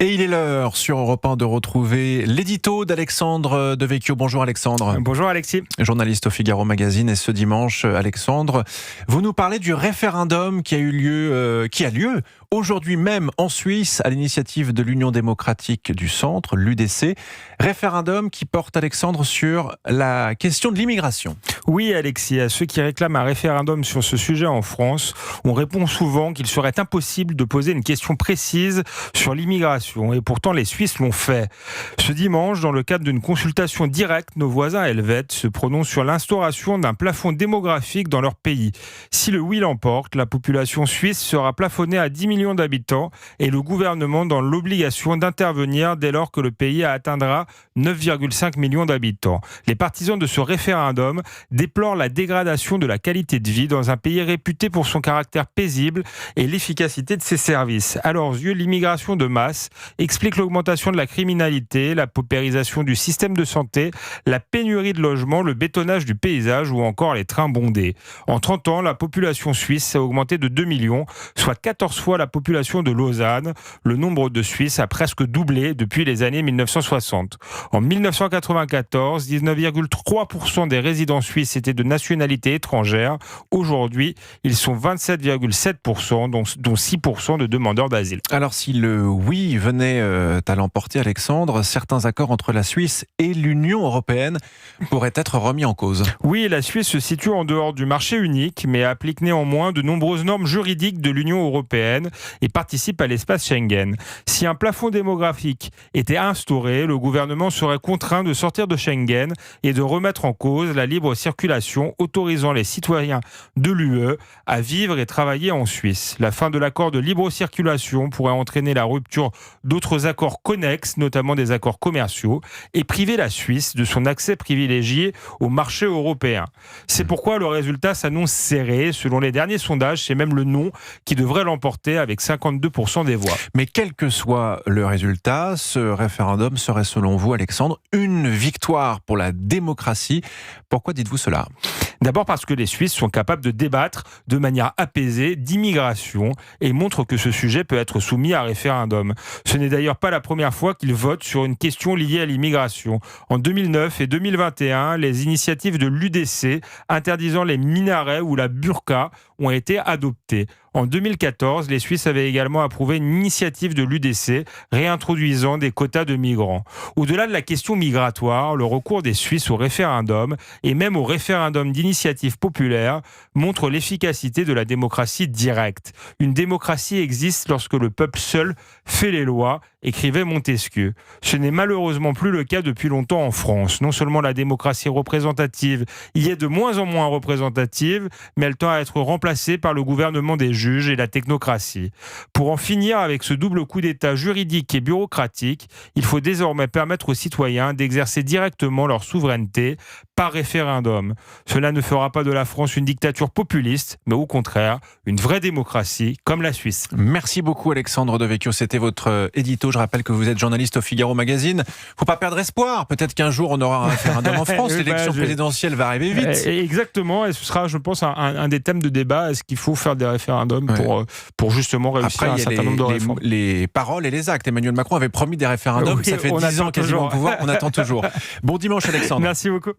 Et il est l'heure sur Europe 1 de retrouver l'édito d'Alexandre Devecchio. Bonjour Alexandre. Bonjour Alexis. Journaliste au Figaro Magazine. Et ce dimanche, Alexandre, vous nous parlez du référendum qui a lieu aujourd'hui même en Suisse à l'initiative de l'Union démocratique du Centre, l'UDC. Référendum qui porte, Alexandre, sur la question de l'immigration. Oui Alexis, à ceux qui réclament un référendum sur ce sujet en France, on répond souvent qu'il serait impossible de poser une question précise sur l'immigration. Et pourtant les Suisses l'ont fait. Ce dimanche, dans le cadre d'une consultation directe, nos voisins helvètes se prononcent sur l'instauration d'un plafond démographique dans leur pays. Si le oui l'emporte, la population suisse sera plafonnée à 10 millions d'habitants et le gouvernement dans l'obligation d'intervenir dès lors que le pays atteindra 9,5 millions d'habitants. Les partisans de ce référendum déplorent la dégradation de la qualité de vie dans un pays réputé pour son caractère paisible et l'efficacité de ses services. À leurs yeux, l'immigration de masse explique l'augmentation de la criminalité, la paupérisation du système de santé, la pénurie de logements, le bétonnage du paysage ou encore les trains bondés. En 30 ans, la population suisse a augmenté de 2 millions, soit 14 fois la population de Lausanne. Le nombre de Suisses a presque doublé depuis les années 1960. En 1994, 19,3% des résidents suisses étaient de nationalité étrangère. Aujourd'hui, ils sont 27,7%, dont 6% de demandeurs d'asile. Alors si le oui venait à l'emporter, Alexandre, certains accords entre la Suisse et l'Union européenne pourraient être remis en cause. Oui, la Suisse se situe en dehors du marché unique, mais applique néanmoins de nombreuses normes juridiques de l'Union européenne et participe à l'espace Schengen. Si un plafond démographique était instauré, le gouvernement serait contraint de sortir de Schengen et de remettre en cause la libre circulation, autorisant les citoyens de l'UE à vivre et travailler en Suisse. La fin de l'accord de libre circulation pourrait entraîner la rupture d'autres accords connexes, notamment des accords commerciaux, et priver la Suisse de son accès privilégié au marché européen. C'est pourquoi le résultat s'annonce serré. Selon les derniers sondages, c'est même le non qui devrait l'emporter avec 52% des voix. Mais quel que soit le résultat, ce référendum serait selon vous, Alexandre, une victoire pour la démocratie. Pourquoi dites-vous cela ? D'abord parce que les Suisses sont capables de débattre de manière apaisée d'immigration et montrent que ce sujet peut être soumis à référendum. Ce n'est d'ailleurs pas la première fois qu'ils votent sur une question liée à l'immigration. En 2009 et 2021, les initiatives de l'UDC interdisant les minarets ou la burqa ont été adoptées. En 2014, les Suisses avaient également approuvé une initiative de l'UDC réintroduisant des quotas de migrants. Au-delà de la question migratoire, le recours des Suisses au référendum et même au référendum d'initiative populaire montre l'efficacité de la démocratie directe. Une démocratie existe lorsque le peuple seul fait les lois, écrivait Montesquieu. Ce n'est malheureusement plus le cas depuis longtemps en France. Non seulement la démocratie représentative y est de moins en moins représentative, mais elle tend à être remplacée par le gouvernement des juges et la technocratie. Pour en finir avec ce double coup d'État juridique et bureaucratique, il faut désormais permettre aux citoyens d'exercer directement leur souveraineté par référendum. Cela ne fera pas de la France une dictature populiste, mais au contraire, une vraie démocratie comme la Suisse. Merci beaucoup Alexandre Devecchio, c'était votre édito. Je rappelle que vous êtes journaliste au Figaro Magazine. Faut pas perdre espoir, peut-être qu'un jour on aura un référendum en France, l'élection présidentielle va arriver vite. Exactement, et ce sera, je pense, un des thèmes de débat. Est-ce qu'il faut faire des référendums pour justement réussir un certain nombre de réformes ? Les paroles et les actes. Emmanuel Macron avait promis des référendums, ça fait 10 ans quasiment au pouvoir, on attend toujours. Bon dimanche Alexandre. Merci beaucoup.